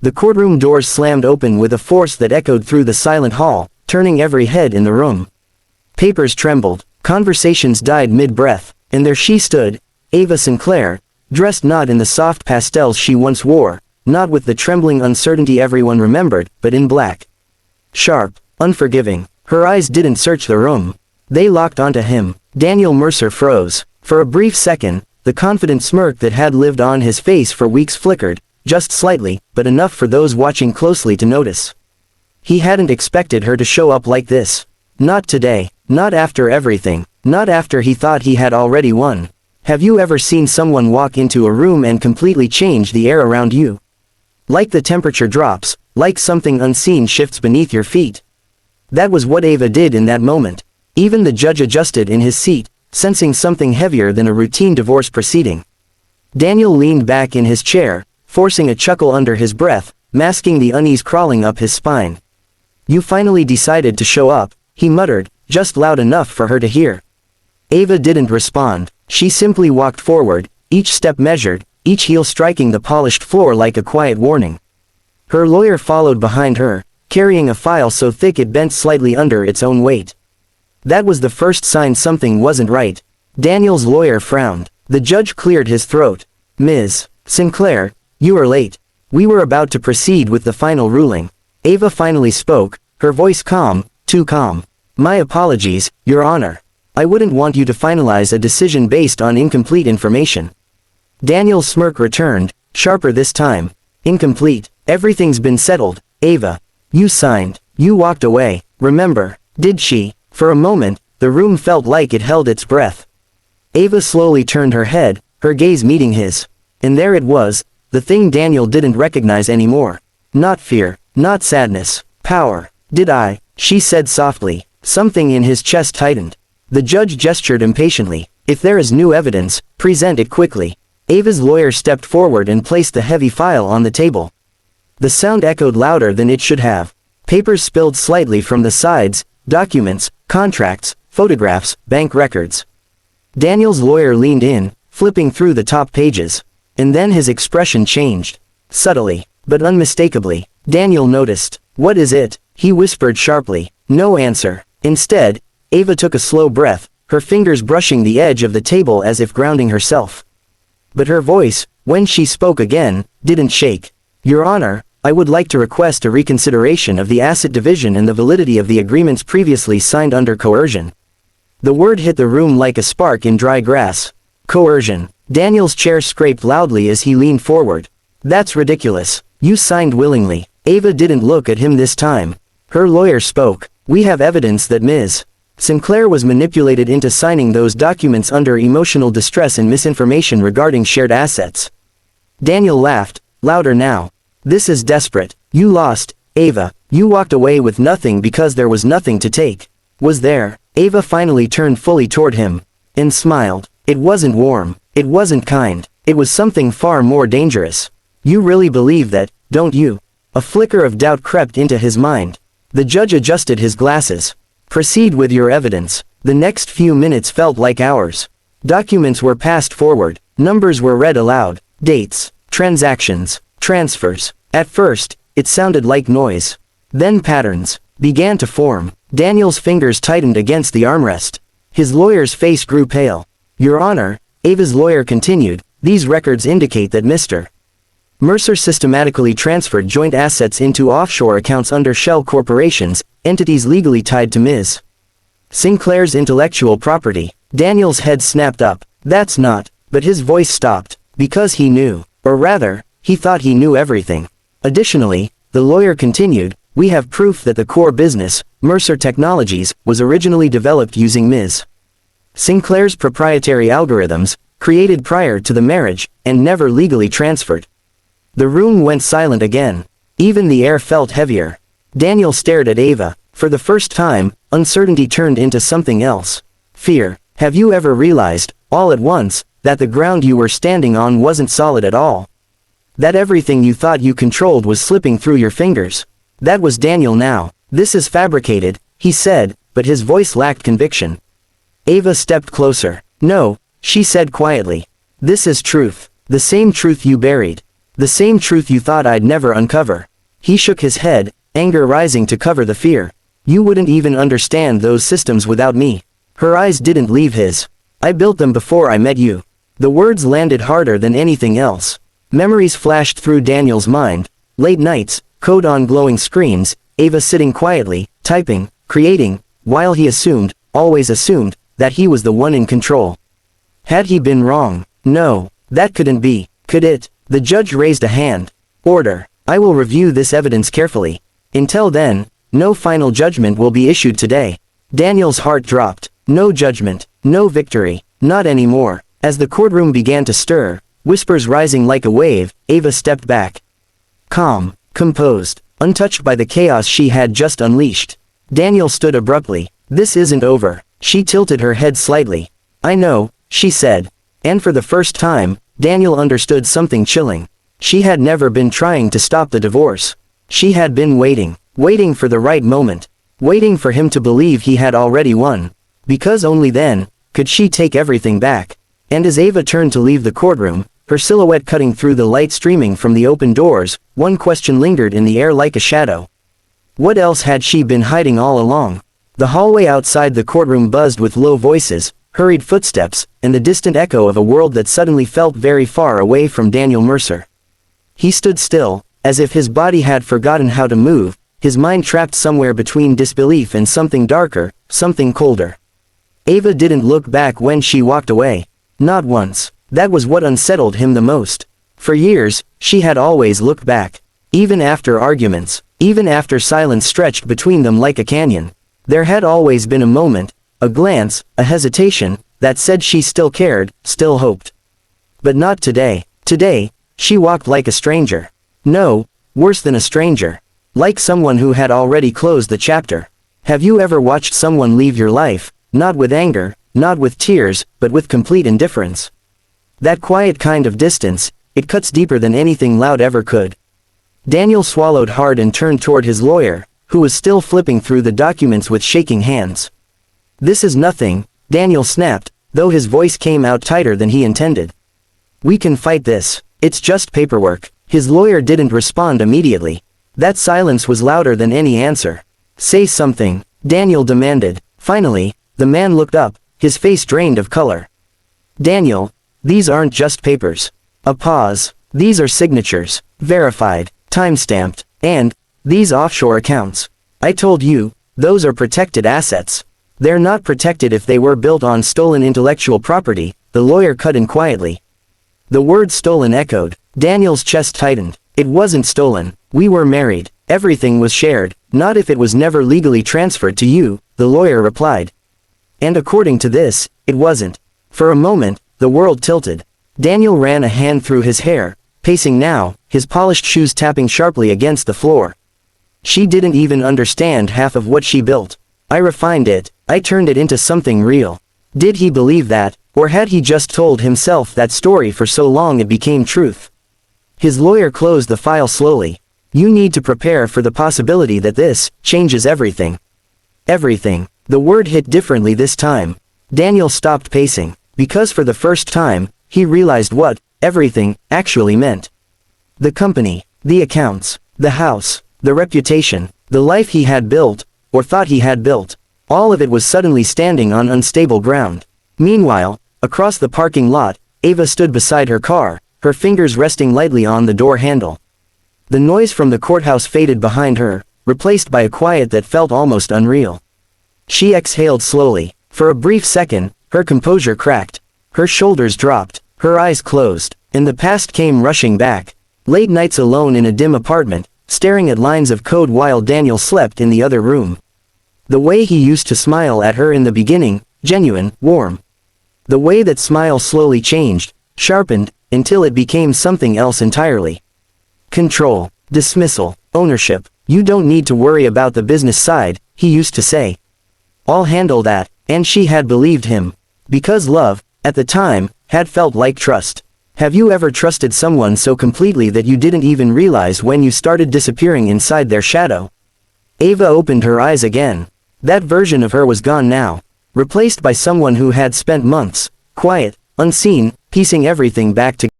The courtroom doors slammed open with a force that echoed through the silent hall, turning every head in the room. Papers trembled, conversations died mid-breath, and there she stood, Ava Sinclair, dressed not in the soft pastels she once wore, not with the trembling uncertainty everyone remembered, but in black. Sharp, unforgiving, her eyes didn't search the room. They locked onto him. Daniel Mercer froze. For a brief second, the confident smirk that had lived on his face for weeks flickered, just slightly, but enough for those watching closely to notice. He hadn't expected her to show up like this. Not today, not after everything, not after he thought he had already won. Have you ever seen someone walk into a room and completely change the air around you? Like the temperature drops, like something unseen shifts beneath your feet. That was what Ava did in that moment. Even the judge adjusted in his seat, sensing something heavier than a routine divorce proceeding. Daniel leaned back in his chair, forcing a chuckle under his breath, masking the unease crawling up his spine. You finally decided to show up, he muttered, just loud enough for her to hear. Ava didn't respond. She simply walked forward, each step measured, each heel striking the polished floor like a quiet warning. Her lawyer followed behind her, carrying a file so thick it bent slightly under its own weight. That was the first sign something wasn't right. Daniel's lawyer frowned. The judge cleared his throat. Ms. Sinclair, you are late. We were about to proceed with the final ruling. Ava finally spoke, her voice calm, too calm. My apologies, Your Honor. I wouldn't want you to finalize a decision based on incomplete information. Daniel's smirk returned, sharper this time. Incomplete. Everything's been settled, Ava. You signed. You walked away. Remember, did she? For a moment, the room felt like it held its breath. Ava slowly turned her head, her gaze meeting his. And there it was, the thing Daniel didn't recognize anymore. Not fear, not sadness, power. Did I? She said softly. Something in his chest tightened. The judge gestured impatiently. If there is new evidence, present it quickly. Ava's lawyer stepped forward and placed the heavy file on the table. The sound echoed louder than it should have. Papers spilled slightly from the sides, documents, contracts, photographs, bank records. Daniel's lawyer leaned in, flipping through the top pages. And then his expression changed. Subtly, but unmistakably. Daniel noticed. What is it? He whispered sharply. No answer. Instead, Ava took a slow breath, her fingers brushing the edge of the table as if grounding herself. But her voice, when she spoke again, didn't shake. Your Honor, I would like to request a reconsideration of the asset division and the validity of the agreements previously signed under coercion. The word hit the room like a spark in dry grass. Coercion. Daniel's chair scraped loudly as he leaned forward. That's ridiculous. You signed willingly. Ava didn't look at him this time. Her lawyer spoke. We have evidence that Ms. Sinclair was manipulated into signing those documents under emotional distress and misinformation regarding shared assets. Daniel laughed, louder now. This is desperate. You lost, Ava. You walked away with nothing because there was nothing to take. Was there? Ava finally turned fully toward him. And smiled. It wasn't warm. It wasn't kind. It was something far more dangerous. You really believe that, don't you? A flicker of doubt crept into his mind. The judge adjusted his glasses. Proceed with your evidence. The next few minutes felt like hours. Documents were passed forward. Numbers were read aloud. Dates, transactions, transfers. At first, it sounded like noise. Then patterns began to form. Daniel's fingers tightened against the armrest. His lawyer's face grew pale. Your Honor, Ava's lawyer continued, these records indicate that Mr. Mercer systematically transferred joint assets into offshore accounts under shell corporations, entities legally tied to Ms. Sinclair's intellectual property. Daniel's head snapped up. That's not, but his voice stopped, because he knew, or rather, he thought he knew everything. Additionally, the lawyer continued, we have proof that the core business, Mercer Technologies, was originally developed using Ms. Sinclair's proprietary algorithms, created prior to the marriage, and never legally transferred. The room went silent again. Even the air felt heavier. Daniel stared at Ava. For the first time, uncertainty turned into something else. Fear. Have you ever realized, all at once, that the ground you were standing on wasn't solid at all? That everything you thought you controlled was slipping through your fingers? That was Daniel now. This is fabricated, he said, but his voice lacked conviction. Ava stepped closer. No, she said quietly. This is truth. The same truth you buried. The same truth you thought I'd never uncover. He shook his head, anger rising to cover the fear. You wouldn't even understand those systems without me. Her eyes didn't leave his. I built them before I met you. The words landed harder than anything else. Memories flashed through Daniel's mind. Late nights, code on glowing screens, Ava sitting quietly, typing, creating, while he assumed, always assumed, that he was the one in control. Had he been wrong? No, that couldn't be, could it? The judge raised a hand. Order. I will review this evidence carefully. Until then, no final judgment will be issued today. Daniel's heart dropped. No judgment, no victory, not anymore. As the courtroom began to stir, whispers rising like a wave, Ava stepped back. Calm, composed, untouched by the chaos she had just unleashed. Daniel stood abruptly. This isn't over. She tilted her head slightly. I know, she said. And for the first time, Daniel understood something chilling. She had never been trying to stop the divorce. She had been waiting for the right moment, waiting for him to believe he had already won. Because only then, could she take everything back. And as Ava turned to leave the courtroom, her silhouette cutting through the light streaming from the open doors, one question lingered in the air like a shadow. What else had she been hiding all along? The hallway outside the courtroom buzzed with low voices, hurried footsteps, and the distant echo of a world that suddenly felt very far away from Daniel Mercer. He stood still, as if his body had forgotten how to move, his mind trapped somewhere between disbelief and something darker, something colder. Ava didn't look back when she walked away. Not once. That was what unsettled him the most. For years, she had always looked back. Even after arguments, even after silence stretched between them like a canyon. There had always been a moment, a glance, a hesitation, that said she still cared, still hoped. But not today. Today, she walked like a stranger. No, worse than a stranger. Like someone who had already closed the chapter. Have you ever watched someone leave your life, not with anger, not with tears, but with complete indifference? That quiet kind of distance, it cuts deeper than anything loud ever could. Daniel swallowed hard and turned toward his lawyer, who was still flipping through the documents with shaking hands. This is nothing, Daniel snapped, though his voice came out tighter than he intended. We can fight this. It's just paperwork. His lawyer didn't respond immediately. That silence was louder than any answer. Say something, Daniel demanded. Finally, the man looked up, his face drained of color. Daniel, these aren't just papers. A pause. These are signatures, verified, time-stamped, and these offshore accounts. I told you, those are protected assets. They're not protected if they were built on stolen intellectual property, the lawyer cut in quietly. The word stolen echoed. Daniel's chest tightened. It wasn't stolen. We were married. Everything was shared, not if it was never legally transferred to you, the lawyer replied. And according to this, it wasn't. For a moment, the world tilted. Daniel ran a hand through his hair, pacing now, his polished shoes tapping sharply against the floor. She didn't even understand half of what she built. I refined it, I turned it into something real. Did he believe that, or had he just told himself that story for so long it became truth? His lawyer closed the file slowly. You need to prepare for the possibility that this changes everything. Everything. The word hit differently this time. Daniel stopped pacing, because for the first time, he realized what everything actually meant. The company, the accounts, the house, the reputation, the life he had built, or thought he had built. All of it was suddenly standing on unstable ground. Meanwhile, across the parking lot, Ava stood beside her car, her fingers resting lightly on the door handle. The noise from the courthouse faded behind her, replaced by a quiet that felt almost unreal. She exhaled slowly. For a brief second, her composure cracked. Her shoulders dropped, her eyes closed, and the past came rushing back. Late nights alone in a dim apartment, staring at lines of code while Daniel slept in the other room. The way he used to smile at her in the beginning, genuine, warm. The way that smile slowly changed, sharpened, until it became something else entirely. Control, dismissal, ownership. You don't need to worry about the business side, he used to say. I'll handle that, and she had believed him. Because love, at the time, had felt like trust. Have you ever trusted someone so completely that you didn't even realize when you started disappearing inside their shadow? Ava opened her eyes again. That version of her was gone now, replaced by someone who had spent months, quiet, unseen, piecing everything back together.